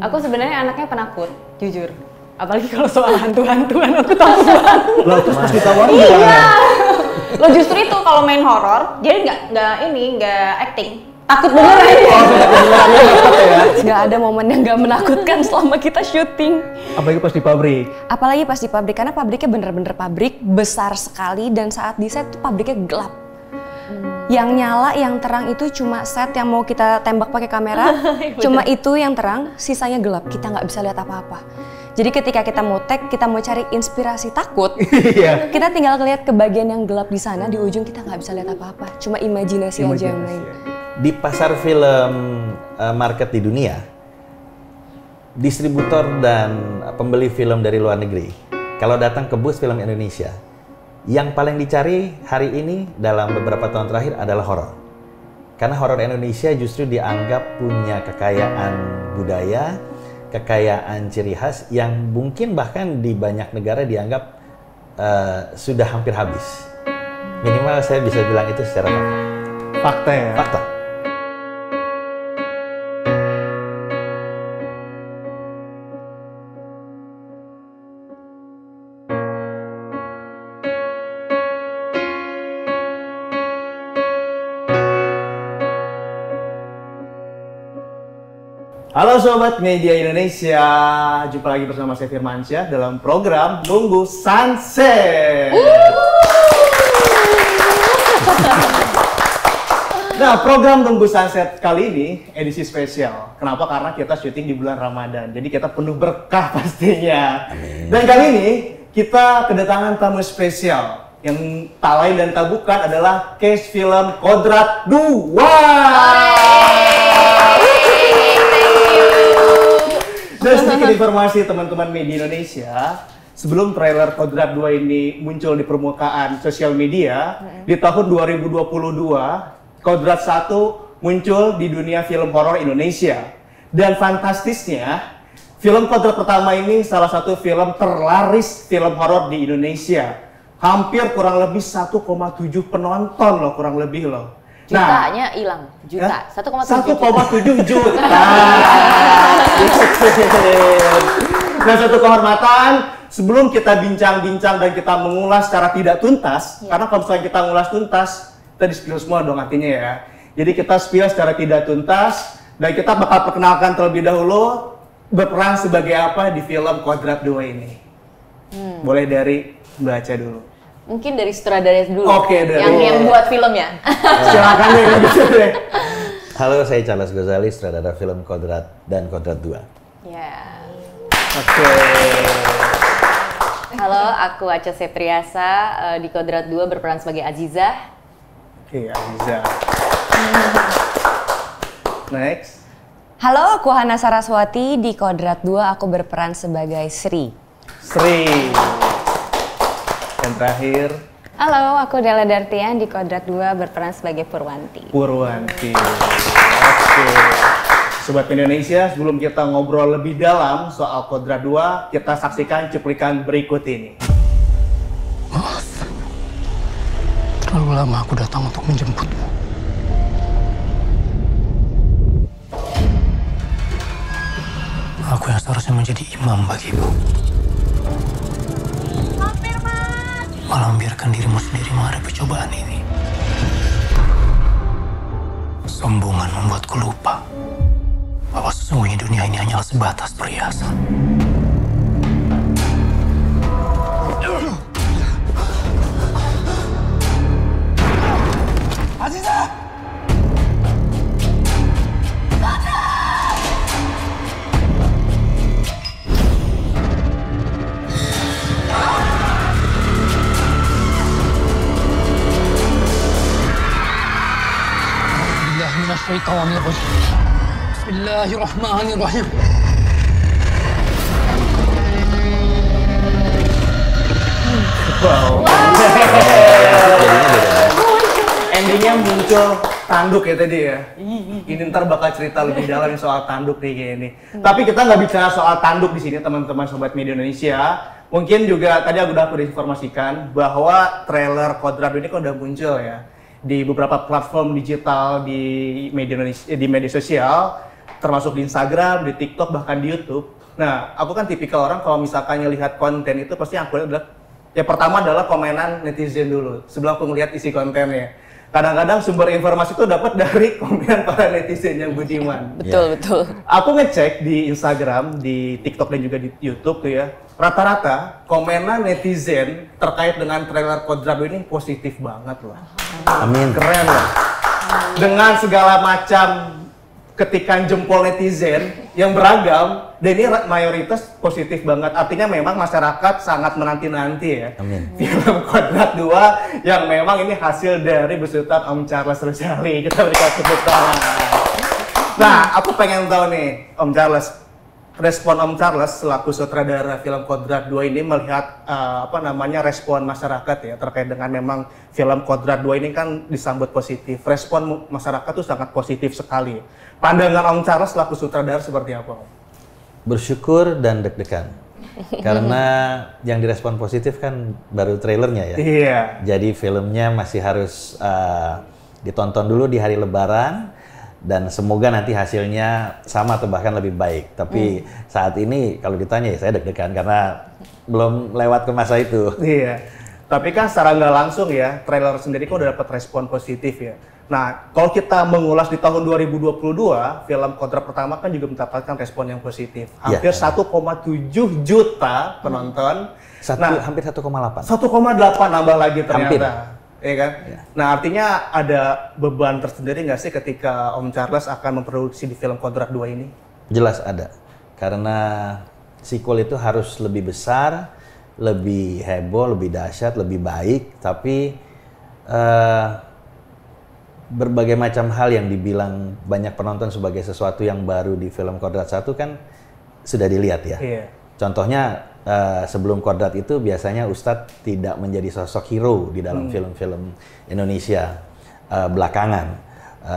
Aku sebenarnya anaknya penakut, jujur. Apalagi kalau soal hantu-hantuan aku takut banget. Lah terus pas ditawarin Iya. gimana? Lo justru itu kalau main horor, jadi nggak acting. Takut beneran ya. Nggak ada momen yang nggak menakutkan selama kita syuting. Apalagi pas di pabrik. Apalagi pas di pabrik, karena pabriknya bener-bener pabrik besar sekali dan saat di set tuh pabriknya gelap. Yang nyala, yang terang itu cuma set yang mau kita tembak pakai kamera, cuma itu yang terang, sisanya gelap, kita nggak bisa lihat apa-apa. Jadi ketika kita mau tag, kita mau cari inspirasi takut, kita tinggal lihat ke bagian yang gelap di sana, di ujung kita nggak bisa lihat apa-apa, cuma imajinasi aja yang main. Di pasar film market di dunia, distributor dan pembeli film dari luar negeri, kalau datang ke booth film Indonesia, yang paling dicari hari ini dalam beberapa tahun terakhir adalah horor. Karena horor Indonesia justru dianggap punya kekayaan budaya, kekayaan ciri khas yang mungkin bahkan di banyak negara dianggap sudah hampir habis. Minimal saya bisa bilang itu secara Fakta ya? fakta. Halo Sobat Media Indonesia, jumpa lagi bersama saya Firmansyah dalam program Nunggu Sunset. Nah, program Nunggu Sunset kali ini edisi spesial. Kenapa? Karena kita syuting di bulan Ramadan, jadi kita penuh berkah pastinya. Dan kali ini kita kedatangan tamu spesial yang tak lain dan tak bukan adalah cast film Kodrat 2. Dan sedikit informasi teman-teman media Indonesia, sebelum trailer Kodrat 2 ini muncul di permukaan sosial media, di tahun 2022, Kodrat 1 muncul di dunia film horor Indonesia. Dan fantastisnya, film Kodrat pertama ini salah satu film terlaris film horor di Indonesia. Hampir kurang lebih 1,7 penonton loh, kurang lebih loh. Jutanya hilang, juta, 1,7 juta. Nah, satu kehormatan sebelum kita bincang-bincang dan kita mengulas secara tidak tuntas, karena kalau misalnya kita mengulas tuntas, kita di-spill semua dong artinya ya. Jadi kita spill secara tidak tuntas dan kita bakal perkenalkan terlebih dahulu berperan sebagai apa di film Kodrat 2 ini. Boleh dari baca dulu. Mungkin dari sutradara dulu. Oke, dari yang buat filmnya. Silakan deh gitu deh. Halo, saya Charles Ghazali, sutradara film Kodrat dan Kodrat 2. Ya. Oke. Halo, aku Acha Septriasa, di Kodrat 2 berperan sebagai Azizah. Oke, Aziza. Next. Halo, aku Hana Saraswati, di Kodrat 2 aku berperan sebagai Sri. Sri. Dan terakhir, Halo, aku Della Dartian, di Kodrat 2 berperan sebagai Purwanti. Purwanti. Oke. Sobat Indonesia, sebelum kita ngobrol lebih dalam soal Kodrat 2, kita saksikan cuplikan berikut ini. Maaf, terlalu lama aku datang untuk menjemputmu. Aku yang seharusnya menjadi imam bagimu. Malah membiarkan dirimu sendiri menghadapi cobaan ini. Sombongan membuatku lupa bahwa sesungguhnya dunia ini hanyalah sebatas perhiasan. Azizah! Bismillahirrahmanirrahim. Wow. Endingnya muncul tanduk ya tadi ya. Ini ntar bakal cerita lebih dalam soal tanduk nih kayak ini. Tapi kita nggak bicara soal tanduk di sini teman-teman Sobat Media Indonesia. Mungkin juga tadi aku udah informasikan bahwa trailer Kodrat ini kan udah muncul ya di beberapa platform digital di media Indonesia, di media sosial. termasuk di Instagram, di TikTok, bahkan di YouTube. Nah, aku kan tipikal orang kalau misalkan lihat konten itu pasti yang aku lihat adalah, ya pertama adalah komenan netizen dulu, sebelum aku ngelihat isi kontennya. Kadang-kadang sumber informasi itu dapat dari komen para netizen yang budiman. Betul. Aku ngecek di Instagram, di TikTok dan juga di YouTube tuh ya, rata-rata komenan netizen terkait dengan trailer Kodrat 2 ini positif banget loh. Amin. Keren loh. Dengan segala macam ketikan jempol netizen yang beragam, dan ini mayoritas positif banget. Artinya memang masyarakat sangat menanti-nanti ya. Amin. Film Kodrat 2 yang memang ini hasil dari besutan Om Charles Rozali. Kita berikan tepuk tangan. Nah, aku pengen tahu nih, Om Charles, respon Om Charles selaku sutradara film Kodrat 2 ini melihat respon masyarakat ya terkait dengan memang film Kodrat 2 ini kan disambut positif. Respon masyarakat tuh sangat positif sekali. Pandangan Om Charles selaku sutradara seperti apa, Om? Bersyukur dan deg-degan. Karena yang direspon positif kan baru trailernya ya. Iya. Jadi filmnya masih harus ditonton dulu di hari Lebaran. Dan semoga nanti hasilnya sama atau bahkan lebih baik. Tapi saat ini kalau ditanya ya saya deg-degan karena belum lewat ke masa itu. Iya. Tapi kan secara nggak langsung ya, trailer sendiri kok udah dapat respon positif ya. Nah, kalau kita mengulas di tahun 2022, film Kodrat pertama kan juga mendapatkan respon yang positif. Hampir 1,7 juta penonton. Hampir 1,8. 1,8 nambah lagi ternyata. Hampir. Ya kan? Ya. Nah, artinya ada beban tersendiri nggak sih ketika Om Charles akan memproduksi di film Kodrat 2 ini? Jelas ada. Karena sequel itu harus lebih besar, lebih heboh, lebih dahsyat, lebih baik. Tapi berbagai macam hal yang dibilang banyak penonton sebagai sesuatu yang baru di film Kodrat 1 kan sudah dilihat ya. Iya. Contohnya sebelum Kodrat itu biasanya Ustadz tidak menjadi sosok hero di dalam film-film Indonesia belakangan.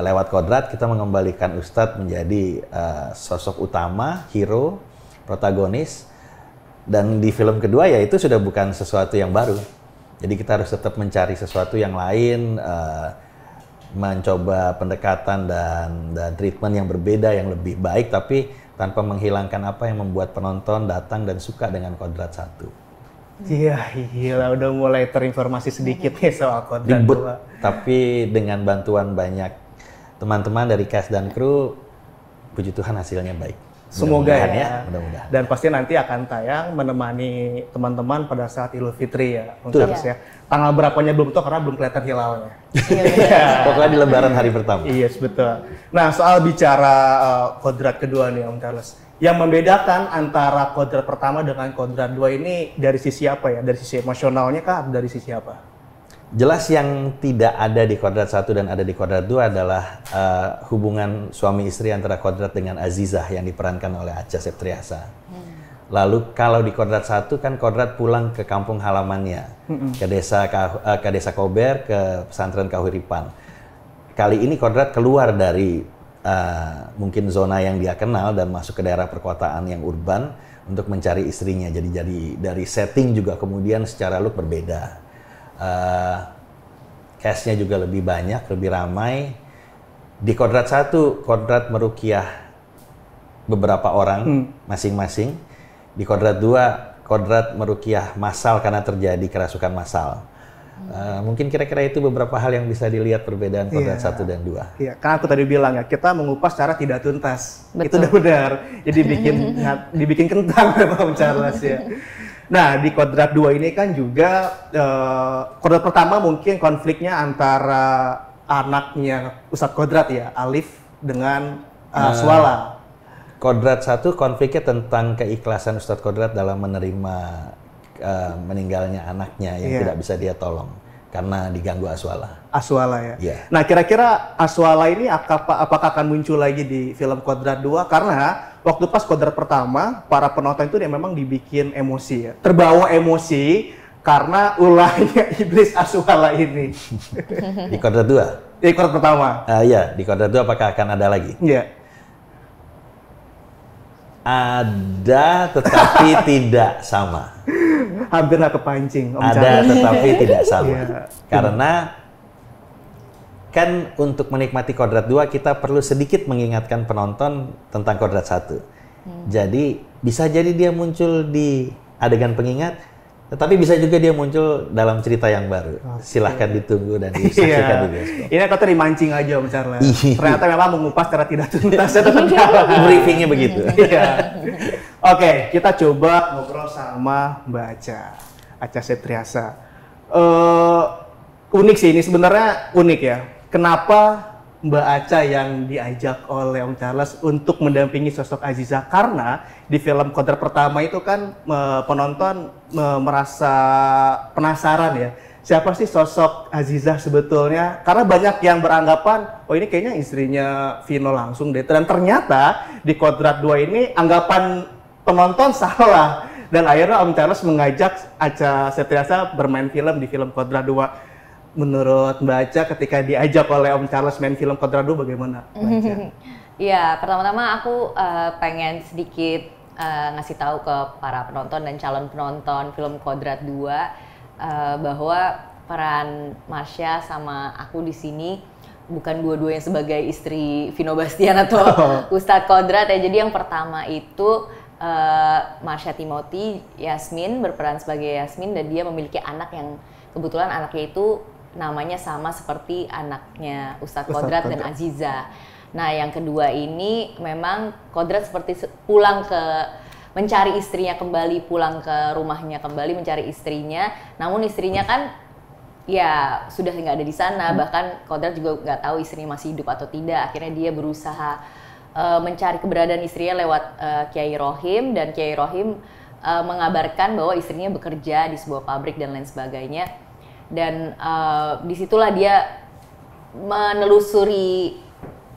Lewat Kodrat kita mengembalikan Ustadz menjadi sosok utama, hero, protagonis. Dan di film kedua ya itu sudah bukan sesuatu yang baru. Jadi kita harus tetap mencari sesuatu yang lain, mencoba pendekatan dan treatment yang berbeda, yang lebih baik, tapi tanpa menghilangkan apa yang membuat penonton datang dan suka dengan Kodrat 1. Iya, gila udah mulai terinformasi sedikit nih soal Kodrat 2. Tapi dengan bantuan banyak teman-teman dari cast dan kru, puji Tuhan hasilnya baik. Semoga ya. Mudah-mudahan. Dan pasti nanti akan tayang menemani teman-teman pada saat Idul Fitri ya. Ya. Tanggal berapanya belum tahu karena belum kelihatan hilalnya. Pokoknya di Lebaran hari pertama. Iya, yes, betul. Nah, soal bicara Kodrat kedua nih Om Charles. Yang membedakan antara Kodrat pertama dengan Kodrat 2 ini dari sisi apa ya? Dari sisi emosionalnya kah? Dari sisi apa? Jelas yang tidak ada di Kodrat 1 dan ada di Kodrat 2 adalah hubungan suami istri antara Kodrat dengan Azizah yang diperankan oleh Acha Septriasa. Lalu kalau di Kodrat 1 kan Kodrat pulang ke kampung halamannya, ke desa Kober, ke pesantren Kahuripan. Kali ini Kodrat keluar dari mungkin zona yang dia kenal dan masuk ke daerah perkotaan yang urban untuk mencari istrinya. Jadi dari setting juga kemudian secara look berbeda. Cast-nya juga lebih banyak, lebih ramai. Di Kodrat 1, Kodrat meruqyah beberapa orang masing-masing. Di Kodrat 2, Kodrat meruqyah massal karena terjadi kerasukan massal. Mungkin kira-kira itu beberapa hal yang bisa dilihat perbedaan Kodrat 1 dan 2. Iya, karena aku tadi bilang ya, kita mengupas secara tidak tuntas. Betul. Itu udah benar. Jadi dibikin kentang Om Charles ya. Nah, di Kodrat 2 ini kan juga, Kodrat pertama mungkin konfliknya antara anaknya Ustadz Kodrat ya, Alif dengan Swala. Kodrat 1 konfliknya tentang keikhlasan Ustadz Kodrat dalam menerima meninggalnya anaknya yang tidak bisa dia tolong karena diganggu Aswala. Aswala ya? Yeah. Nah, kira-kira Aswala ini apakah akan muncul lagi di film Kodrat 2? Karena waktu pas Kodrat pertama, para penonton itu dia memang dibikin emosi ya. Terbawa emosi karena ulahnya iblis Aswala ini. Di Kodrat 2? Di Kodrat pertama? Iya, di Kodrat 2 apakah akan ada lagi? Iya. Ada, tetapi tidak sama. Hampir nggak kepancing, Om Ada, Charles. tetapi tidak sama. Yeah. Karena kan untuk menikmati Kodrat 2 kita perlu sedikit mengingatkan penonton tentang Kodrat 1. Jadi bisa jadi dia muncul di adegan pengingat, tetapi bisa juga dia muncul dalam cerita yang baru. Silahkan ditunggu dan disaksikan di bioskop. Ini kata dimancing aja Om Charles. Ternyata memang mengupas secara tidak tuntas. Briefingnya begitu. Iya. Oke, kita coba ngobrol sama Mbak Acha Septriasa. Unik sih ini, sebenarnya unik ya. Kenapa Mbak Acha yang diajak oleh Om Charles untuk mendampingi sosok Aziza? Karena di film Kodrat pertama itu kan penonton merasa penasaran ya. Siapa sih sosok Aziza sebetulnya? Karena banyak yang beranggapan, oh ini kayaknya istrinya Vino langsung deh. Dan ternyata di Kodrat 2 ini anggapan penonton salah. Dan akhirnya Om Charles mengajak Acha Septriasa bermain film di film Kodrat 2. Menurut Mbak Acha ketika diajak oleh Om Charles main film Kodrat 2 bagaimana Mbak Acha? Iya, pertama-tama aku pengen sedikit ngasih tahu ke para penonton dan calon penonton film Kodrat 2 bahwa peran Marsha sama aku di sini bukan dua-duanya sebagai istri Vino Bastian atau Ustadz Kodrat ya. Jadi yang pertama itu Marsha Timothy Yasmin berperan sebagai Yasmin, dan dia memiliki anak yang kebetulan anaknya itu namanya sama seperti anaknya Ustadz Kodrat dan Aziza. Nah, yang kedua ini memang Kodrat seperti pulang mencari istrinya kembali, pulang ke rumahnya kembali mencari istrinya. Namun istrinya kan ya sudah nggak ada di sana. Bahkan Kodrat juga nggak tahu istrinya masih hidup atau tidak. Akhirnya dia berusaha mencari keberadaan istrinya lewat Kiai Rohim, dan Kiai Rohim mengabarkan bahwa istrinya bekerja di sebuah pabrik dan lain sebagainya. Dan disitulah dia menelusuri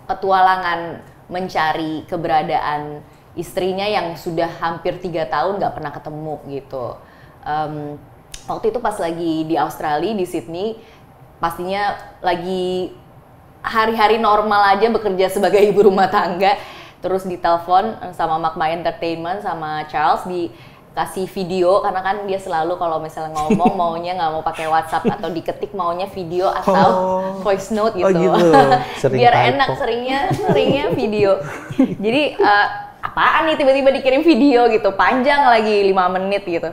petualangan mencari keberadaan istrinya yang sudah hampir 3 tahun nggak pernah ketemu gitu. Waktu itu pas lagi di Australia, di Sydney, pastinya lagi hari-hari normal aja bekerja sebagai ibu rumah tangga, terus ditelepon sama Magma Entertainment sama Charles dikasih video, karena kan dia selalu kalau misalnya ngomong maunya nggak mau pakai WhatsApp atau diketik, maunya video atau voice note gitu. Biar enak, seringnya video. Jadi apaan nih tiba-tiba dikirim video gitu, panjang lagi 5 menit gitu.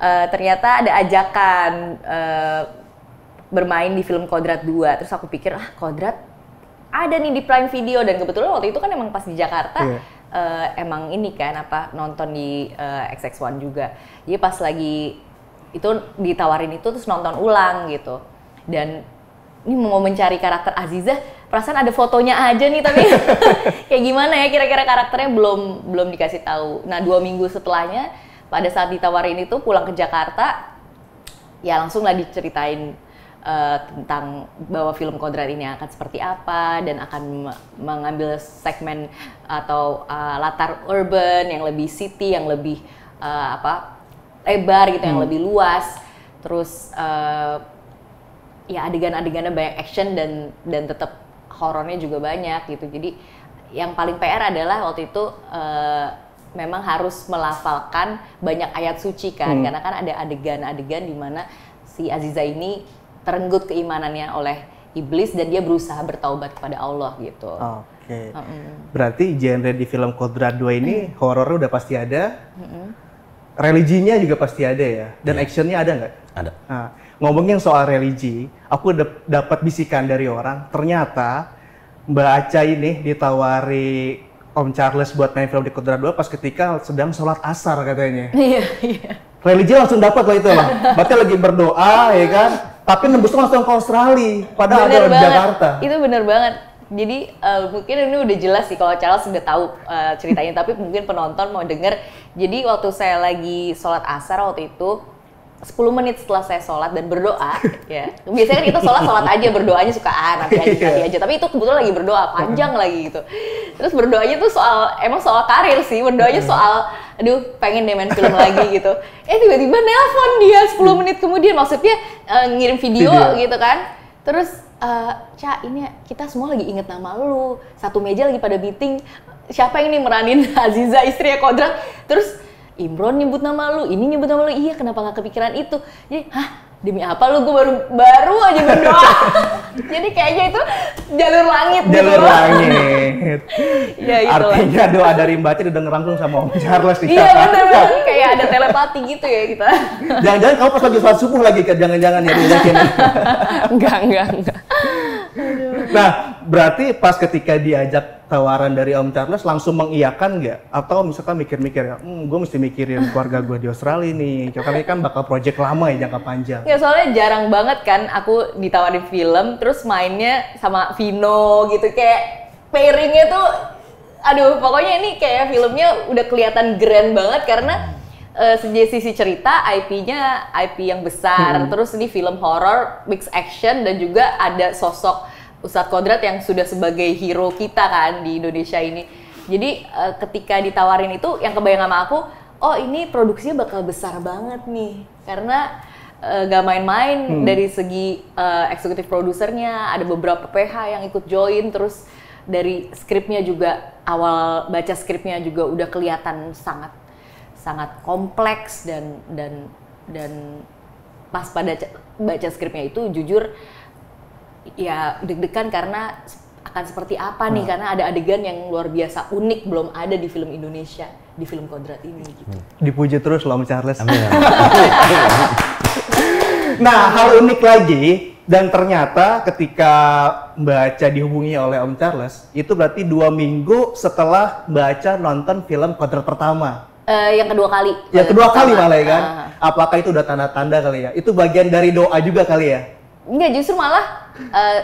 Ternyata ada ajakan bermain di film Kodrat 2. Terus aku pikir, Kodrat ada nih di Prime Video, dan kebetulan waktu itu kan emang pas di Jakarta. Emang ini kan nonton di XX1 juga. Jadi pas lagi itu ditawarin itu terus nonton ulang gitu. Dan ini mau mencari karakter Aziza, perasaan ada fotonya aja nih, tapi kayak gimana ya kira-kira karakternya belum dikasih tahu. Nah, 2 minggu setelahnya pada saat ditawarin itu pulang ke Jakarta, ya langsung lah diceritain tentang bahwa film Kodrat ini akan seperti apa dan akan mengambil segmen atau latar urban yang lebih city, yang lebih lebar gitu, yang lebih luas. Terus ya adegan-adegannya banyak action dan tetap horornya juga banyak gitu. Jadi yang paling PR adalah waktu itu memang harus melafalkan banyak ayat suci kan, karena kan ada adegan-adegan di mana si Aziza ini terenggut keimanannya oleh iblis dan dia berusaha bertaubat kepada Allah gitu. Oke. Berarti genre di film Kodrat 2 ini horornya udah pasti ada, religinya juga pasti ada ya, dan actionnya ada nggak? Ada. Nah, ngomongin soal religi, aku dapat bisikan dari orang, ternyata Mbak Acha ini ditawari Om Charles buat main film di Kodrat 2 pas ketika sedang sholat asar katanya. Iya. Religi langsung dapat loh itu loh. Berarti lagi berdoa ya kan, tapi nembusnya langsung ke Australia, padahal ada di Jakarta. Itu bener banget. Jadi mungkin ini udah jelas sih kalau Charles sudah tahu ceritanya, tapi mungkin penonton mau denger. Jadi waktu saya lagi sholat asar waktu itu, 10 menit setelah saya sholat dan berdoa, ya biasanya kan kita sholat aja, berdoanya suka nanti aja, tapi itu kebetulan lagi berdoa panjang lagi gitu. Terus berdoanya tuh soal karir sih, berdoanya soal aduh pengen deh main film lagi gitu. Tiba-tiba nelpon dia 10 menit kemudian, maksudnya ngirim video gitu kan. Terus Ca, ini kita semua lagi inget nama lu, satu meja lagi pada meeting, siapa yang ini meranin Aziza istrinya Kodrat. Terus Imron nyebut nama lu, ini nyebut nama lu, iya kenapa nggak kepikiran itu? Jadi, demi apa lu, gue baru aja berdoa. Jadi kayaknya itu jalur langit gitu. Jalur langit. Ya, gitu Artinya doa dari Mbak Cia didengar langsung sama Om Charles di Iya Jakarta. bener, kayak ada telepati gitu ya kita. Jangan-jangan kamu pas lagi sholat subuh lagi kan? Jangan-jangan ya diajakin. Enggak. Nah, berarti pas ketika diajak tawaran dari Om Charles langsung mengiyakan nggak? Atau misalkan mikir-mikir ya, gue mesti mikirin keluarga gue di Australia nih. Karena ini kan bakal proyek lama ya, jangka panjang. Ya soalnya jarang banget kan aku ditawarin film, terus mainnya sama Vino gitu, kayak pairingnya tuh, aduh pokoknya ini kayak filmnya udah kelihatan keren banget karena sisi cerita IP-nya IP yang besar, terus ini film horor, mix action dan juga ada sosok Ustadz Kodrat yang sudah sebagai hero kita kan di Indonesia ini. Jadi ketika ditawarin itu yang kebayang sama aku, oh ini produksinya bakal besar banget nih karena gak main-main dari segi eksekutif produsernya, ada beberapa PH yang ikut join, terus dari skripnya juga, awal baca skripnya juga udah kelihatan sangat kompleks dan pas pada baca skripnya itu jujur ya deg-degan karena akan seperti apa nih, karena ada adegan yang luar biasa unik, belum ada di film Indonesia, di film Kodrat ini gitu. Dipuji terus loh Om Charles. Amin. Nah, hal unik lagi, dan ternyata ketika Mbak Aca dihubungi oleh Om Charles, itu berarti 2 minggu setelah Mbak Aca nonton film Kodrat pertama. Yang kedua kali. Yang kedua kali malah ya kan? Apakah itu udah tanda-tanda kali ya? Itu bagian dari doa juga kali ya? Enggak, justru malah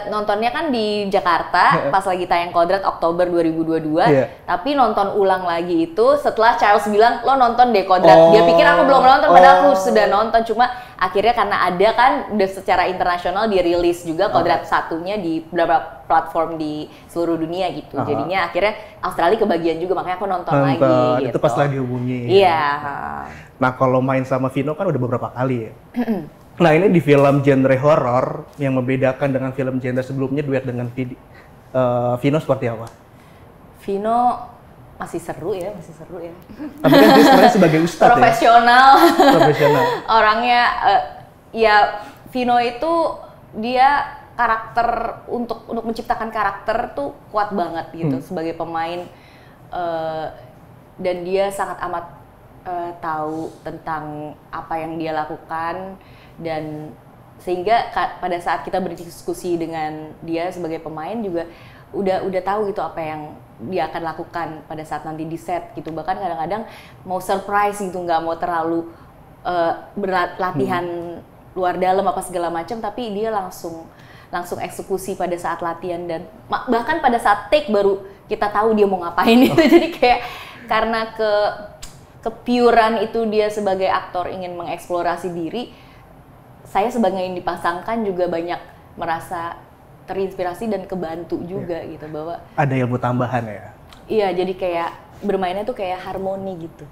nontonnya kan di Jakarta pas lagi tayang Kodrat Oktober 2022. Tapi nonton ulang lagi itu setelah Charles bilang, lo nonton deh Kodrat. Dia pikir aku belum nonton, padahal aku sudah nonton. Cuma akhirnya karena ada kan udah secara internasional dirilis juga Kodrat satunya di beberapa platform di seluruh dunia gitu. Jadinya akhirnya Australia kebagian juga, makanya aku nonton lagi gitu. Itu pas lagi dihubungi. Iya. Nah, kalau main sama Vino kan udah beberapa kali ya. Nah, ini di film genre horor yang membedakan dengan film genre sebelumnya, duet dengan Vino seperti apa? Vino masih seru ya. Tapi kan dia sebenarnya sebagai ustadz Profesional. ya? Profesional. Orangnya, ya Vino itu dia karakter, untuk menciptakan karakter tuh kuat banget gitu sebagai pemain. Dan dia sangat amat tahu tentang apa yang dia lakukan, dan sehingga pada saat kita berdiskusi dengan dia sebagai pemain juga udah tahu gitu apa yang dia akan lakukan pada saat nanti di set gitu. Bahkan kadang-kadang mau surprise gitu, nggak mau terlalu latihan luar dalam apa segala macam, tapi dia langsung eksekusi pada saat latihan, dan bahkan pada saat take baru kita tahu dia mau ngapain itu. Jadi kayak karena kepuran itu dia sebagai aktor ingin mengeksplorasi diri, saya sebagai yang dipasangkan juga banyak merasa terinspirasi dan kebantu juga gitu, bahwa ada ilmu tambahan ya. Iya, jadi kayak bermainnya tuh kayak harmoni gitu.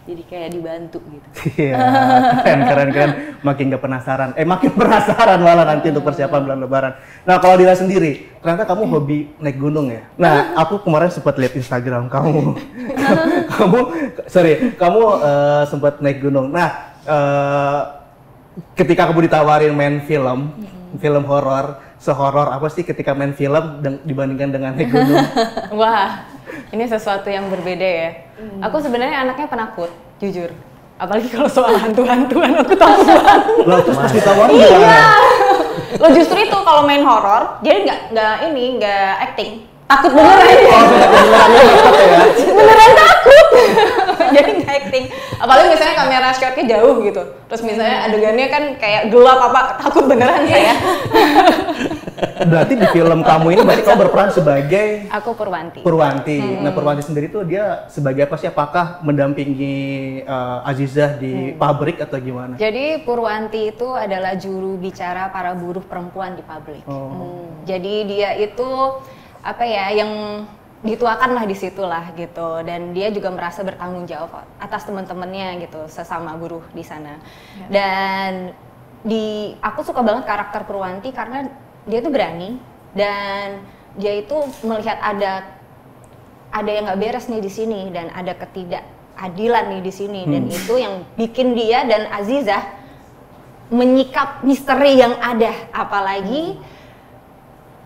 Jadi kayak dibantu gitu. Iya, keren. Makin penasaran malah nanti untuk persiapan bulan Lebaran. Nah, kalau Dila sendiri, ternyata kamu hobi naik gunung ya? Nah, aku kemarin sempat lihat Instagram kamu. kamu sempat naik gunung. Nah, ketika kamu ditawarin main film horor, sehoror apa sih ketika main film dibandingkan dengan naik gunung? Wah, ini sesuatu yang berbeda ya. Aku sebenarnya anaknya penakut, jujur. Apalagi kalau soal hantu-hantuan, aku takut banget. Lalu terus pas ditawarin gimana? Lo justru itu kalau main horor, jadi nggak acting. Takut beneran. Beneran takut. Jadi nggak acting. Apalagi misalnya kamera shotnya jauh gitu. Terus misalnya adegannya kan kayak gelap apa, takut beneran saya. Berarti di film kamu ini berarti kamu berperan sebagai Aku Purwanti. Nah, Purwanti sendiri tuh dia sebagai apa sih? Apakah mendampingi Azizah di pabrik atau gimana? Jadi Purwanti itu adalah juru bicara para buruh perempuan di pabrik. Jadi dia itu apa ya, yang dituakan lah di situ lah gitu, dan dia juga merasa bertanggung jawab atas teman-temannya gitu, sesama buruh di sana. Dan aku suka banget karakter Purwanti karena dia tuh berani, dan dia itu melihat ada yang nggak beres nih di sini, dan ada ketidakadilan nih di sini, dan itu yang bikin dia dan Azizah menyikap misteri yang ada, apalagi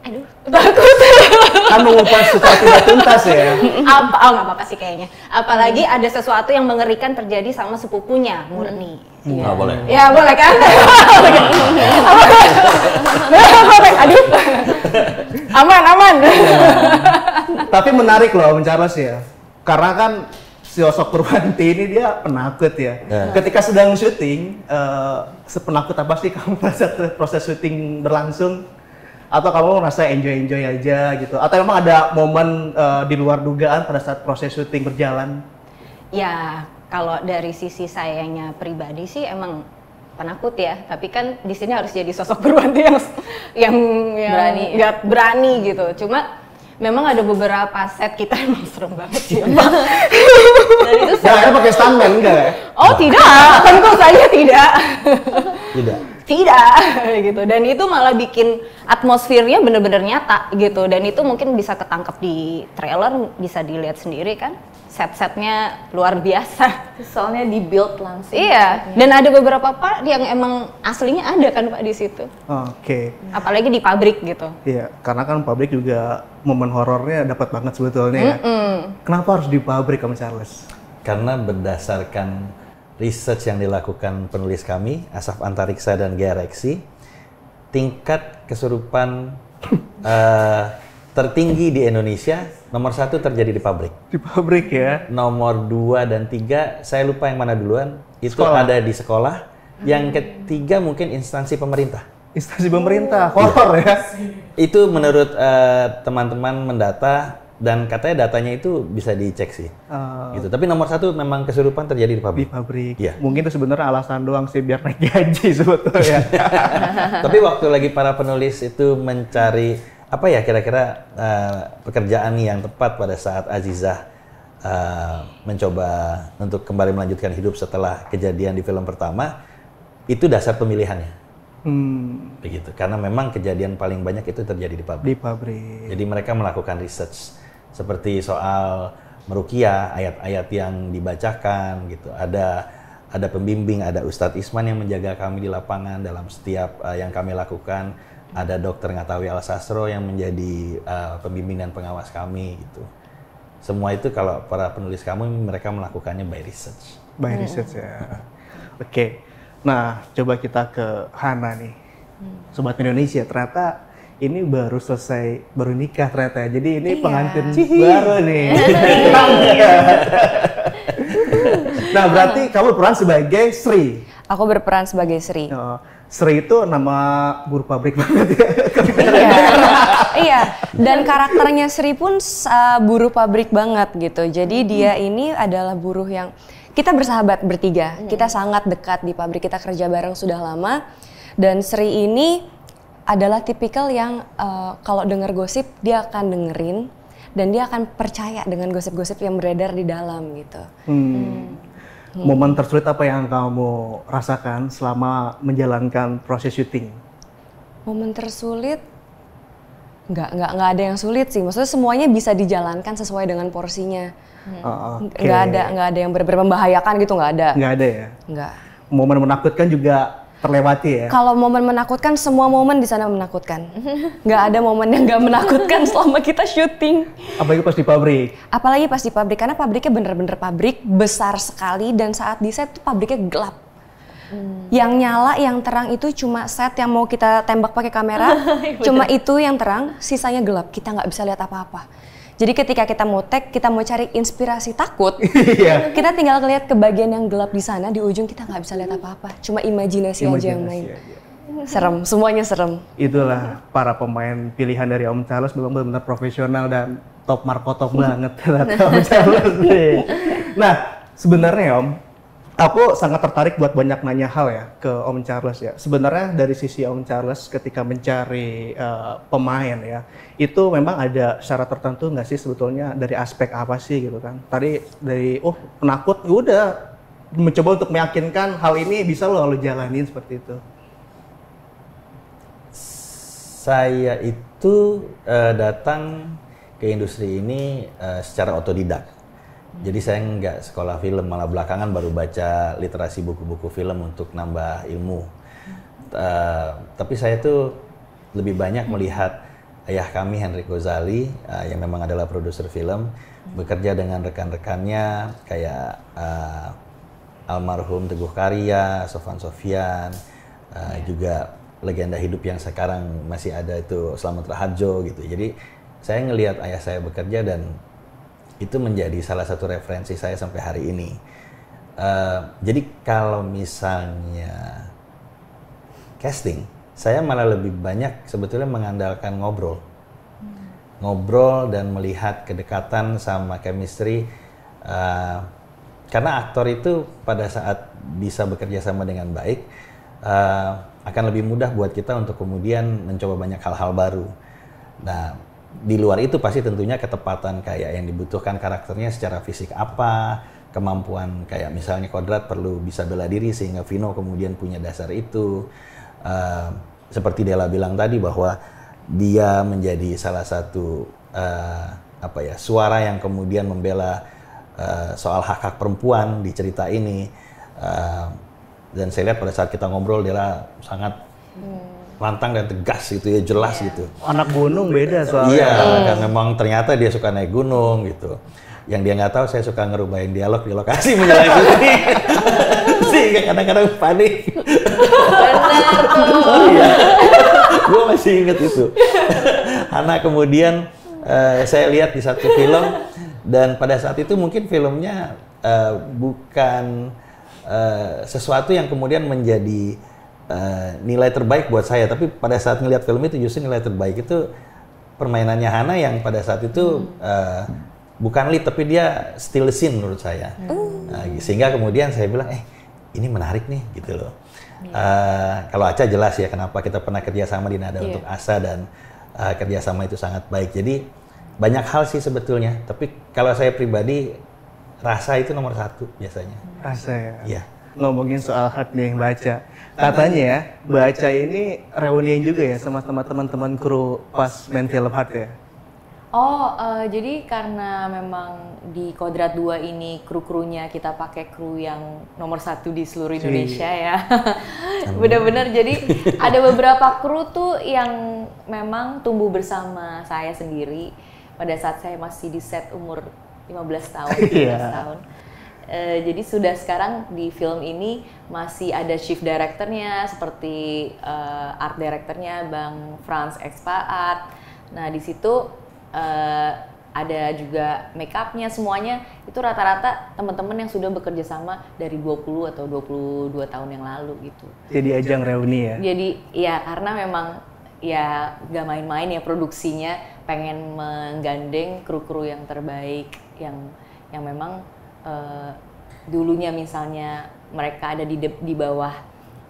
aduh takut Kan mengupas secara tidak tuntas ya. nggak apa-apa sih kayaknya, apalagi ada sesuatu yang mengerikan terjadi sama sepupunya Murni. Nggak boleh. Ya boleh kan? Aduh, aman. Tapi menarik loh Om Charles ya. Karena kan sosok Purwanti ini dia penakut ya. Ketika sedang syuting, sepenakut apa sih kamu pada proses syuting berlangsung? Atau kamu merasa enjoy aja gitu? Atau memang ada momen di luar dugaan pada saat proses syuting berjalan? Ya, kalau dari sisi sayanya pribadi sih emang penakut ya. Tapi kan di sini harus jadi sosok Purwanti yang Berani. nggak berani gitu. Cuma memang ada beberapa set kita emang serem banget sih. Dan itu Nah, pakai stuntman enggak ya? Oh tidak, tentu saja tidak. Tidak. Gitu. Dan itu malah bikin atmosfernya bener-bener nyata gitu. Dan itu mungkin bisa ketangkep di trailer, bisa dilihat sendiri kan. Set-setnya luar biasa. soalnya di build langsung. Iya, dan ada beberapa part yang emang aslinya ada kan Pak di situ. Oke. Apalagi di pabrik gitu. Iya, karena kan pabrik juga momen horornya dapat banget sebetulnya ya. Kenapa harus di pabrik Om Charles? Karena berdasarkan research yang dilakukan penulis kami, Asaf Antariksa dan Gia Reksi, tingkat kesurupan tertinggi di Indonesia nomor 1 terjadi di pabrik. Di pabrik ya. Nomor 2 dan 3, saya lupa yang mana duluan, itu Sekolah. ada di sekolah. Yang ketiga mungkin instansi pemerintah. Instansi pemerintah, horor ya. Itu menurut teman-teman mendata, dan katanya datanya itu bisa dicek sih. Gitu. Tapi nomor 1 memang kesurupan terjadi di Di pabrik. pabrik. Iya. Mungkin itu sebenarnya alasan doang sih biar naik gaji sebetulnya. Tapi waktu lagi para penulis itu mencari apa ya kira-kira pekerjaan yang tepat pada saat Azizah mencoba untuk kembali melanjutkan hidup setelah kejadian di film pertama, itu dasar pemilihannya. Begitu. Karena memang kejadian paling banyak itu terjadi di pabrik. Di pabrik. Jadi mereka melakukan research seperti soal meruqyah, ayat-ayat yang dibacakan gitu. Ada pembimbing, ada Ustadz Isman yang menjaga kami di lapangan dalam setiap yang kami lakukan. Ada Dokter Ngatawi Al-Sastro yang menjadi pembimbing dan pengawas kami gitu. Semua itu kalau para penulis kami mereka melakukannya by research. By research ya. Oke. Nah, coba kita ke Hana nih. Sobat Indonesia, ternyata ini baru nikah ternyata. Jadi ini pengantin baru nih. Nah, berarti kamu berperan sebagai Sri. Aku berperan sebagai Sri. Sri itu nama buruh pabrik banget ya. Iya, dan karakternya Sri pun buruh pabrik banget gitu. Jadi dia ini adalah buruh yang kita bersahabat bertiga. Kita sangat dekat di pabrik, kita kerja bareng sudah lama. Dan Sri ini adalah tipikal yang kalau dengar gosip dia akan dengerin dan dia akan percaya dengan gosip-gosip yang beredar di dalam gitu. Momen tersulit apa yang kamu rasakan selama menjalankan proses syuting? Momen tersulit nggak ada yang sulit sih. Maksudnya semuanya bisa dijalankan sesuai dengan porsinya. Okay. Nggak ada yang benar-benar membahayakan gitu, nggak ada. Nggak ada ya? Nggak. Momen menakutkan juga terlewati ya? Kalau momen menakutkan, semua momen di sana menakutkan. Nggak ada momen yang nggak menakutkan selama kita syuting. Apalagi pas di pabrik? Apalagi pas di pabrik, karena pabriknya bener-bener pabrik, besar sekali, dan saat di set tuh pabriknya gelap. Yang nyala, yang terang itu cuma set yang mau kita tembak pakai kamera, cuma itu yang terang, sisanya gelap, kita nggak bisa lihat apa-apa. Jadi ketika kita mau tag, kita mau cari inspirasi takut, kita tinggal ngeliat ke bagian yang gelap di sana, di ujung kita nggak bisa lihat apa-apa, cuma imajinasi aja yang main. Serem, semuanya serem. Itulah para pemain pilihan dari Om Charles memang benar-benar profesional dan top markotop banget ternyata Om Charles nih. Nah, sebenarnya Om, aku sangat tertarik buat banyak nanya hal ya ke Om Charles ya. Sebenarnya dari sisi Om Charles ketika mencari pemain ya, itu memang ada syarat tertentu nggak sih sebetulnya dari aspek apa sih gitu kan? Tadi dari penakut, udah mencoba untuk meyakinkan hal ini bisa lo jalanin seperti itu. Saya itu datang ke industri ini secara otodidak. Jadi saya nggak sekolah film, malah belakangan baru baca literasi buku-buku film untuk nambah ilmu. Tapi saya tuh lebih banyak melihat ayah kami Henry Gozali yang memang adalah produser film, bekerja dengan rekan-rekannya kayak almarhum Teguh Karya, Sofan Sofyan, juga legenda hidup yang sekarang masih ada itu Slamet Rahadjo gitu. Jadi saya ngelihat ayah saya bekerja dan itu menjadi salah satu referensi saya sampai hari ini. Jadi kalau misalnya casting, saya malah lebih banyak sebetulnya mengandalkan ngobrol dan melihat kedekatan sama chemistry. Karena aktor itu pada saat bisa bekerja sama dengan baik, akan lebih mudah buat kita untuk kemudian mencoba banyak hal-hal baru. Nah, di luar itu pasti tentunya ketepatan kayak yang dibutuhkan karakternya secara fisik apa, kemampuan kayak misalnya Kodrat perlu bisa bela diri sehingga Vino kemudian punya dasar itu. Seperti Della bilang tadi bahwa dia menjadi salah satu suara yang kemudian membela soal hak-hak perempuan di cerita ini. Dan saya lihat pada saat kita ngobrol Della sangat lantang dan tegas gitu ya, jelas gitu. Anak gunung beda soalnya. Iya, kan memang ternyata dia suka naik gunung gitu. Yang dia nggak tahu saya suka ngerubahin dialog di lokasi menjelang syuting. Sehingga kadang-kadang panik. Benar tuh. Oh iya, gue masih inget itu. Hana kemudian saya lihat di satu film dan pada saat itu mungkin filmnya bukan sesuatu yang kemudian menjadi nilai terbaik buat saya, tapi pada saat ngelihat film itu justru nilai terbaik itu permainannya Hana yang pada saat itu bukan lead tapi dia still scene menurut saya. Sehingga kemudian saya bilang ini menarik nih gitu loh. Kalau Aca jelas ya kenapa kita pernah kerjasama di Nada untuk Asa dan kerjasama itu sangat baik. Jadi banyak hal sih sebetulnya, tapi kalau saya pribadi rasa itu nomor satu biasanya. Rasa ya? Iya. Ngomongin soal hak nih baca. Katanya ya, baca ini reunian juga ya sama teman-teman kru pas main film Hard ya? Jadi karena memang di Kodrat 2 ini kru-krunya kita pakai kru yang nomor 1 di seluruh Indonesia ya. Benar-benar jadi ada beberapa kru tuh yang memang tumbuh bersama saya sendiri pada saat saya masih di set umur 15 tahun, 15 tahun. Jadi sudah sekarang di film ini masih ada shift directornya seperti art directornya Bang Franz Expa Art. Nah di situ ada juga make upnya semuanya itu rata-rata teman-teman yang sudah bekerja sama dari 20 atau 22 tahun yang lalu gitu. Jadi ajang reuni ya? Jadi ya karena memang ya gak main-main ya produksinya, pengen menggandeng kru-kru yang terbaik yang memang dulunya misalnya mereka ada di bawah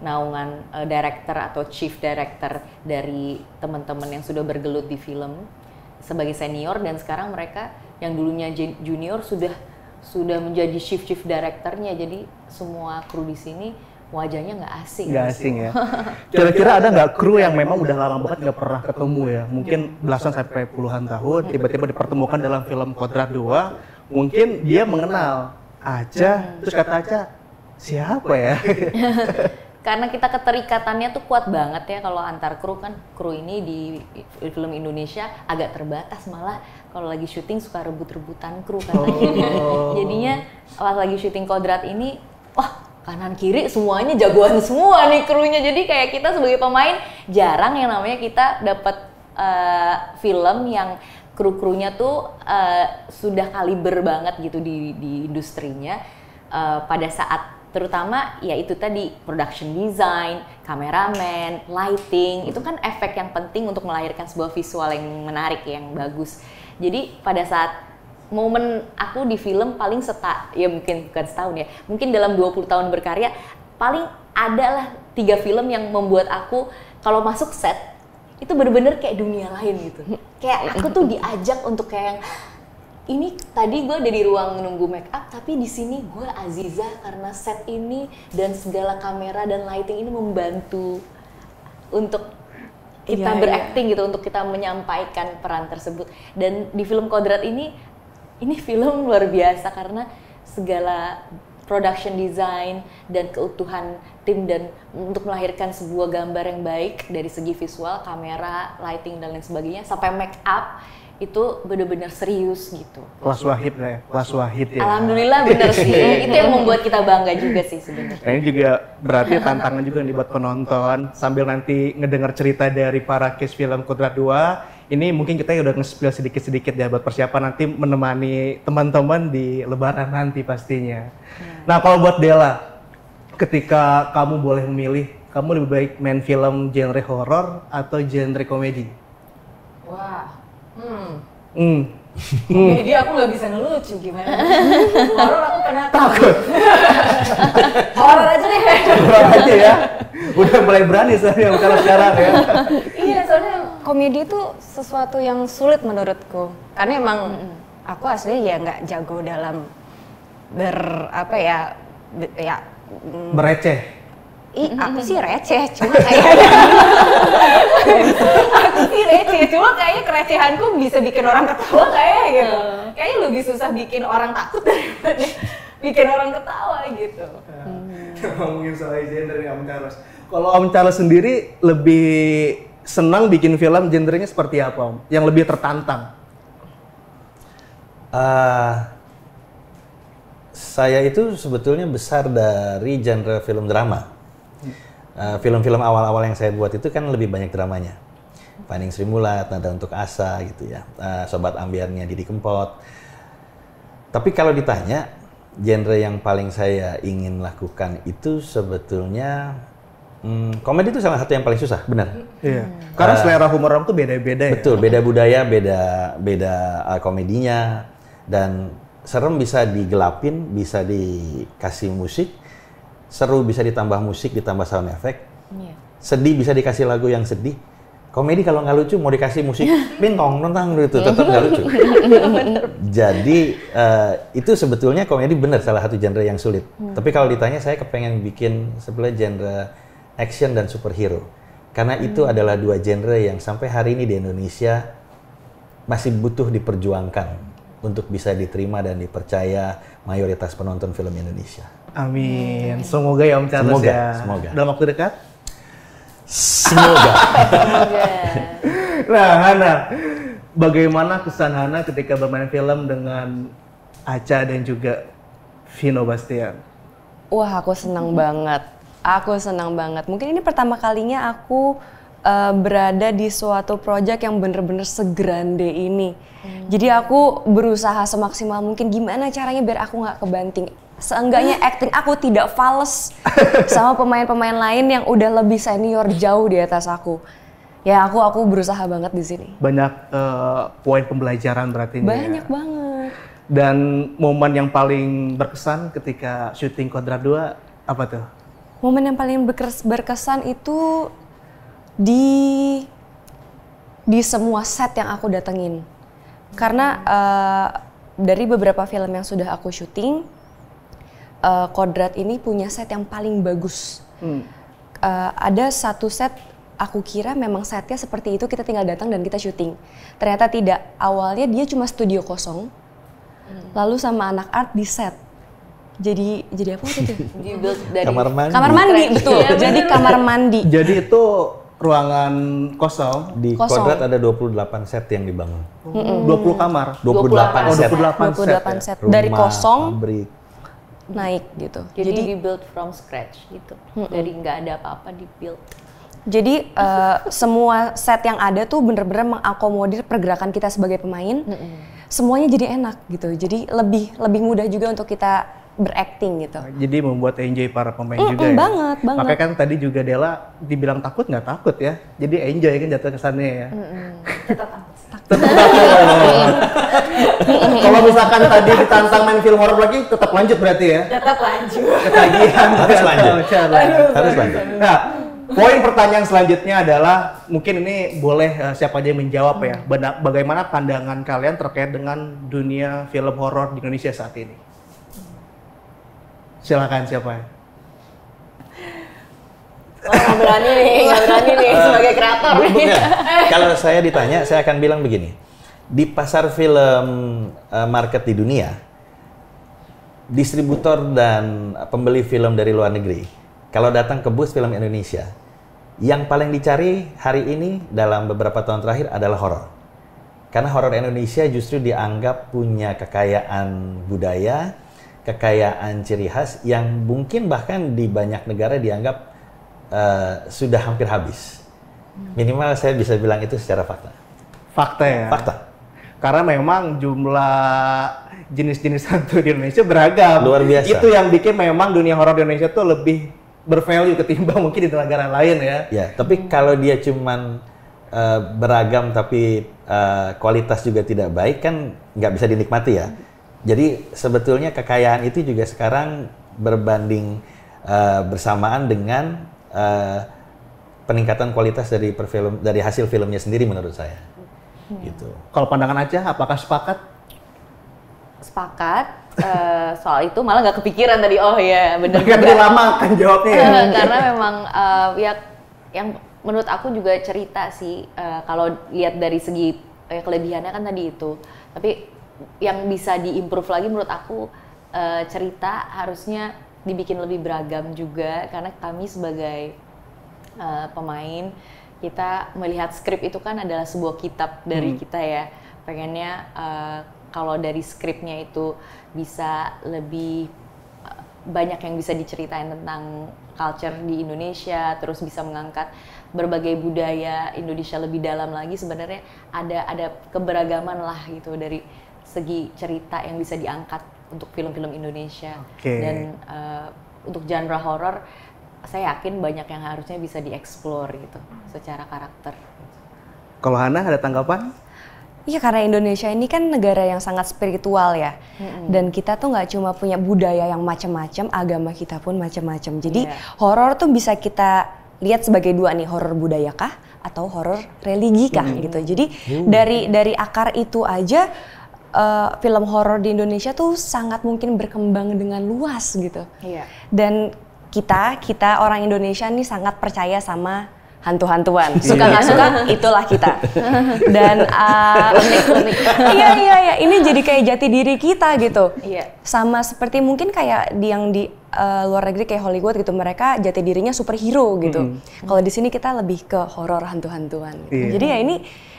naungan director atau chief director dari teman-teman yang sudah bergelut di film sebagai senior, dan sekarang mereka yang dulunya junior sudah menjadi chief directornya. Jadi semua kru di sini wajahnya nggak asing. Nggak asing ya. Kira-kira ada nggak kru yang memang udah lama banget nggak pernah ketemu ya? Mungkin belasan sampai puluhan tahun tiba-tiba dipertemukan dalam film Kodrat 2. Mungkin dia mengenal Aca, terus kata Aca siapa ya? Karena kita keterikatannya tuh kuat banget ya kalau antar kru kan. Kru ini di film Indonesia agak terbatas, malah kalau lagi syuting suka rebut-rebutan kru katanya. Jadinya pas lagi syuting Kodrat ini, wah kanan kiri semuanya jagoan semua nih krunya. Jadi kayak kita sebagai pemain jarang yang namanya kita dapat film yang kru-krunya tuh sudah kaliber banget gitu di industrinya pada saat terutama ya itu tadi production design, kameramen, lighting, itu kan efek yang penting untuk melahirkan sebuah visual yang menarik, yang bagus. Jadi pada saat momen aku di film paling ya mungkin bukan setahun ya, mungkin dalam 20 tahun berkarya paling adalah 3 film yang membuat aku kalau masuk set itu bener-bener kayak dunia lain gitu. Kayak aku tuh diajak untuk kayak yang ini tadi gue ada di ruang nunggu make up, tapi di sini gue Aziza karena set ini dan segala kamera dan lighting ini membantu untuk kita berakting gitu, untuk kita menyampaikan peran tersebut. Dan di film Kodrat ini film luar biasa karena segala production design dan keutuhan tim dan untuk melahirkan sebuah gambar yang baik dari segi visual, kamera, lighting dan lain sebagainya sampai make up itu benar-benar serius gitu. Kelas Wahid lah ya, kelas Wahid ya. Alhamdulillah bener sih, itu yang membuat kita bangga juga sih sebenarnya. Nah, ini juga berarti tantangan juga nih buat penonton sambil nanti ngedengar cerita dari para cast film Kodrat 2. Ini mungkin kita udah nge-spill sedikit-sedikit ya buat persiapan nanti menemani teman-teman di Lebaran nanti pastinya. Nah, kalau buat Della, ketika kamu boleh memilih, kamu lebih baik main film genre horor atau genre komedi? Wah. Jadi aku nggak bisa ngelucu gimana? Horor aku penakut. Takut. Horor aja deh. Horor aja ya. Udah mulai berani saya kalau sekarang ya. Iya, soalnya komedi itu sesuatu yang sulit menurutku. Karena emang aku aslinya ya nggak jago dalam Bereceh. Aku sih receh, cuma kayak kayaknya kerecehanku bisa bikin orang ketawa kayak gitu. Kayaknya lebih susah bikin orang takut daripada bikin orang ketawa gitu. Ngomongin soal genre nih Om Charles. Kalau Om Charles sendiri lebih senang bikin film genrenya seperti apa Om? Yang lebih tertantang? Saya itu sebetulnya besar dari genre film drama. Film-film awal-awal yang saya buat itu kan lebih banyak dramanya. Finding Sri Mulat, Nada Untuk Asa gitu ya. Sobat Ambiarnya Didi Kempot. Tapi kalau ditanya, genre yang paling saya ingin lakukan itu sebetulnya komedi itu salah satu yang paling susah, benar. Iya. Karena selera humor orang tuh beda-beda ya. Betul, beda budaya, beda komedinya, dan serem bisa digelapin, bisa dikasih musik. Seru bisa ditambah musik, ditambah sound effect. Sedih bisa dikasih lagu yang sedih. Komedi kalau nggak lucu mau dikasih musik bintong nentang gitu tetap nggak lucu. Jadi itu sebetulnya komedi bener salah satu genre yang sulit. Tapi kalau ditanya saya kepengen bikin sebelah genre action dan superhero. Karena itu adalah dua genre yang sampai hari ini di Indonesia masih butuh diperjuangkan untuk bisa diterima dan dipercaya mayoritas penonton film Indonesia. Amin. Semoga ya Om Charles ya. Semoga. Dalam waktu dekat? Semoga. Nah, Hana, bagaimana kesan Hana ketika bermain film dengan Acha dan juga Vino Bastian? Wah, aku senang banget. Aku senang banget. Mungkin ini pertama kalinya aku berada di suatu proyek yang bener-bener segrande ini. Jadi aku berusaha semaksimal mungkin gimana caranya biar aku nggak kebanting. Seenggaknya acting aku tidak fals sama pemain-pemain lain yang udah lebih senior jauh di atas aku. Ya aku berusaha banget di sini. Banyak poin pembelajaran berarti ini. Banyak banget. Dan momen yang paling berkesan ketika syuting Kodrat 2 apa tuh? Momen yang paling berkesan itu di semua set yang aku datengin. Karena dari beberapa film yang sudah aku syuting, Kodrat ini punya set yang paling bagus. Ada satu set aku kira memang setnya seperti itu, kita tinggal datang dan kita syuting. Ternyata tidak. Awalnya dia cuma studio kosong, lalu sama anak art di set. Jadi apa waktu itu? Kamar mandi. Kamar mandi, betul. Jadi kamar mandi. Jadi itu ruangan kosong. Di Kodrat ada 28 set yang dibangun. 20 kamar. 28 set. 28 set. Rumah, Dari kosong pabrik. naik gitu. Jadi di-build from scratch gitu. Dari nggak ada apa-apa di-build. Jadi semua set yang ada tuh bener-bener mengakomodir pergerakan kita sebagai pemain. Semuanya jadi enak gitu. Jadi lebih mudah juga untuk kita berakting gitu. Jadi membuat enjoy para pemain juga ya. Banget. Makanya kan tadi juga Della dibilang takut nggak takut ya. Jadi enjoy kan jatuh kesannya ya. Tetap takut. Kalau misalkan tadi ditantang main film horor lagi tetap lanjut berarti ya. Tetap lanjut. Ketagihan Harus lanjut. Harus lanjut. Nah, poin pertanyaan selanjutnya adalah mungkin ini boleh siapa aja yang menjawab ya. Bagaimana pandangan kalian terkait dengan dunia film horor di Indonesia saat ini? Silakan siapa ya? Nggak berani nih sebagai kreator. Kalau saya ditanya, saya akan bilang begini. Di pasar film market di dunia, distributor dan pembeli film dari luar negeri, kalau datang ke bus film Indonesia, yang paling dicari hari ini dalam beberapa tahun terakhir adalah horor. Karena horor Indonesia justru dianggap punya kekayaan budaya, kekayaan ciri khas yang mungkin bahkan di banyak negara dianggap sudah hampir habis. Minimal saya bisa bilang itu secara fakta. Fakta ya? Fakta. Karena memang jumlah jenis-jenis hantu di Indonesia beragam. Luar biasa. Itu yang bikin memang dunia horor di Indonesia tuh lebih bervalue ketimbang mungkin di negara lain ya. Ya, tapi kalau dia cuman beragam tapi kualitas juga tidak baik kan nggak bisa dinikmati ya. Jadi sebetulnya kekayaan itu juga sekarang berbanding bersamaan dengan peningkatan kualitas dari hasil filmnya sendiri menurut saya. Gitu. Kalau pandangan aja, apakah sepakat? Sepakat. Soal itu malah nggak kepikiran tadi. Oh ya, benar juga. Tadi lama kan jawabnya ya. Karena memang ya yang menurut aku juga cerita sih. Kalau lihat dari segi kelebihannya kan tadi itu. Tapi yang bisa diimprove lagi menurut aku cerita harusnya dibikin lebih beragam juga. Karena kami sebagai pemain, kita melihat skrip itu kan adalah sebuah kitab dari kita ya. Pengennya kalau dari skripnya itu bisa lebih banyak yang bisa diceritain tentang culture di Indonesia, terus bisa mengangkat berbagai budaya Indonesia lebih dalam lagi. Sebenarnya ada keberagaman lah gitu dari segi cerita yang bisa diangkat untuk film-film Indonesia. Dan untuk genre horor saya yakin banyak yang harusnya bisa dieksplor gitu secara karakter. Kalau Hana ada tanggapan? Iya, karena Indonesia ini kan negara yang sangat spiritual ya. Dan kita tuh nggak cuma punya budaya yang macam-macam, agama kita pun macam-macam. Jadi horor tuh bisa kita lihat sebagai dua nih, horor budaya kah atau horor religi kah gitu. Jadi dari akar itu aja film horor di Indonesia tuh sangat mungkin berkembang dengan luas gitu. Dan kita orang Indonesia nih sangat percaya sama hantu-hantuan. Suka nggak suka, itulah kita. Dan iya, ini jadi kayak jati diri kita gitu. Sama seperti mungkin kayak yang di luar negeri kayak Hollywood gitu, mereka jati dirinya superhero gitu. Kalau di sini kita lebih ke horor hantu-hantuan. Gitu. Jadi ya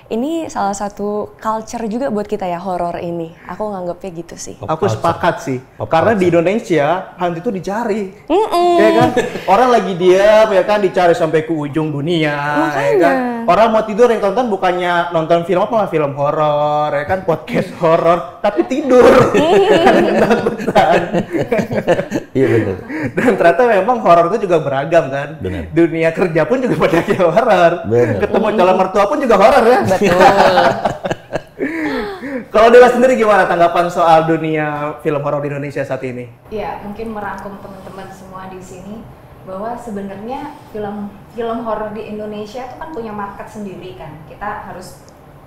ini salah satu culture juga buat kita ya, horor ini. Aku nganggapnya gitu sih. Aku sepakat sih. Karena di Indonesia hantu itu dicari. Ya kan? Orang lagi diam ya kan, dicari sampai ke ujung dunia. Ya kan? Orang mau tidur yang tonton bukannya nonton film apa, film horor ya kan, podcast horor, tapi tidur. Ketakutan. Iya benar. Dan ternyata memang horor itu juga beragam kan. Benar. Dunia kerja pun juga banyak yang horor. Benar. Ketemu calon mertua pun juga horor ya. Betul. Kalau Dewa sendiri gimana tanggapan soal dunia film horor di Indonesia saat ini? Ya, mungkin merangkum teman-teman semua di sini bahwa sebenarnya film horor di Indonesia itu kan punya market sendiri kan. Kita harus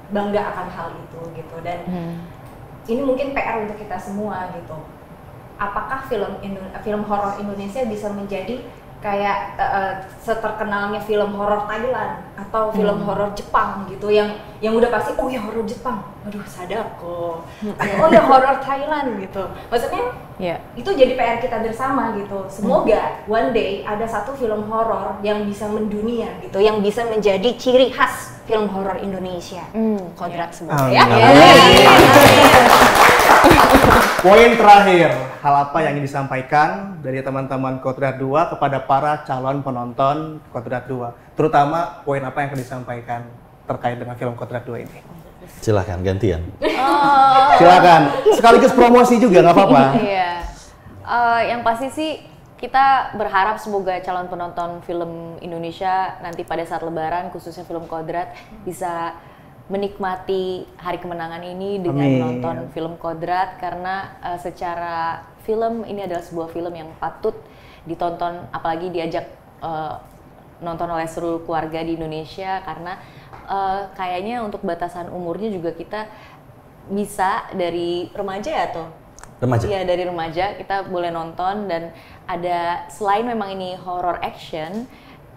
bangga akan hal itu gitu. Dan ini mungkin PR untuk kita semua gitu. Apakah film horor Indonesia bisa menjadi kayak seterkenalnya film horor Thailand atau film horor Jepang gitu, yang udah pasti oh ya horor Jepang, aduh Sadako, oh ya horor Thailand gitu. Maksudnya itu jadi PR kita bersama gitu. Semoga one day ada satu film horor yang bisa mendunia gitu, yang bisa menjadi ciri khas film horor Indonesia. Kodrat semua ya. Poin terakhir, hal apa yang ingin disampaikan dari teman-teman Kodrat 2 kepada para calon penonton Kodrat 2? Terutama poin apa yang akan disampaikan terkait dengan film Kodrat 2 ini? Silahkan, gantian. Silakan, sekaligus promosi juga nggak apa-apa. Yang pasti sih kita berharap semoga calon penonton film Indonesia nanti pada saat Lebaran, khususnya film Kodrat, bisa menikmati hari kemenangan ini dengan menonton film Kodrat, karena secara film ini adalah sebuah film yang patut ditonton, apalagi diajak nonton oleh seluruh keluarga di Indonesia, karena kayaknya untuk batasan umurnya juga kita bisa dari remaja ya tuh. Remaja? Iya, dari remaja kita boleh nonton, dan ada selain memang ini horror action,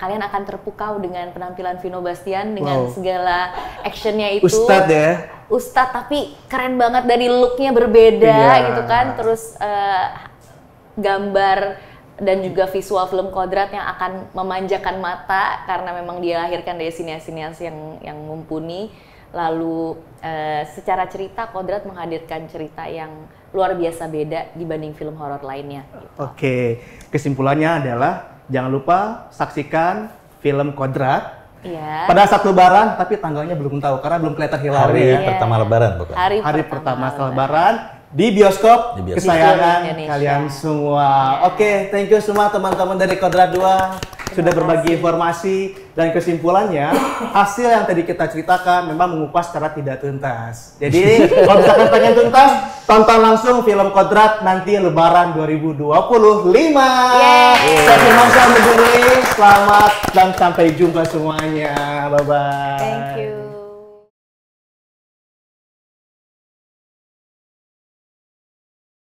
kalian akan terpukau dengan penampilan Vino Bastian dengan segala actionnya itu. Ustadz ya? Ustadz, tapi keren banget, dari looknya berbeda gitu kan. Terus gambar dan juga visual film Kodrat yang akan memanjakan mata karena memang dia lahirkan dari sinias-sinias yang mumpuni. Lalu secara cerita Kodrat menghadirkan cerita yang luar biasa beda dibanding film horor lainnya. Oke, kesimpulannya adalah jangan lupa saksikan film Kodrat. Iya. Pada saat Lebaran, tapi tanggalnya belum tahu karena belum kelihatan hilalnya ya. Pertama Lebaran pokoknya. Hari pertama Lebaran di bioskop, kesayangan Indonesia. kalian semua. Oke, thank you semua teman-teman dari Kodrat 2 sudah berbagi informasi, dan kesimpulannya hasil yang tadi kita ceritakan memang mengupas secara tidak tuntas. Jadi kalau misalkan pengen tuntas, tonton langsung film Kodrat nanti Lebaran 2025. Saya terima kasih, selamat dan sampai jumpa semuanya. Bye bye. Thank you.